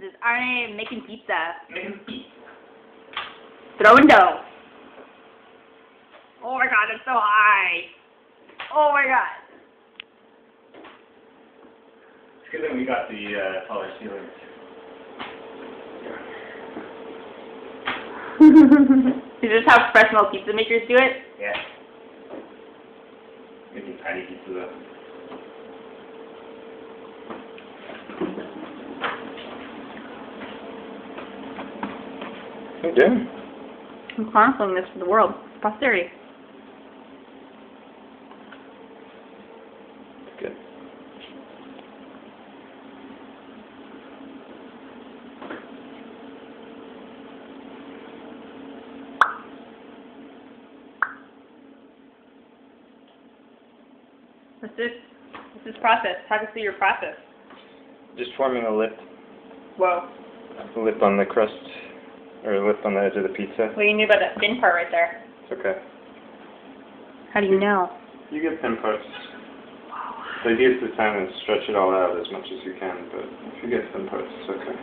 This is Arne making pizza. Making pizza. Throwing dough. Oh my god, it's so high. Oh my god. It's good that we got the taller ceilings. Is this how professional pizza makers do it? Yeah. Making tiny pizza though. What are you doing? I'm chronicling this for the world. Posterity. Good. What's this? What's this process? Talk us through your process. Just forming a lip. Whoa. A lip on the crust, or a lip on the edge of the pizza. What do you know about that thin part right there? It's okay. How do you know? You get thin parts. The idea is to kind of stretch it all out as much as you can, but if you get thin parts, it's okay.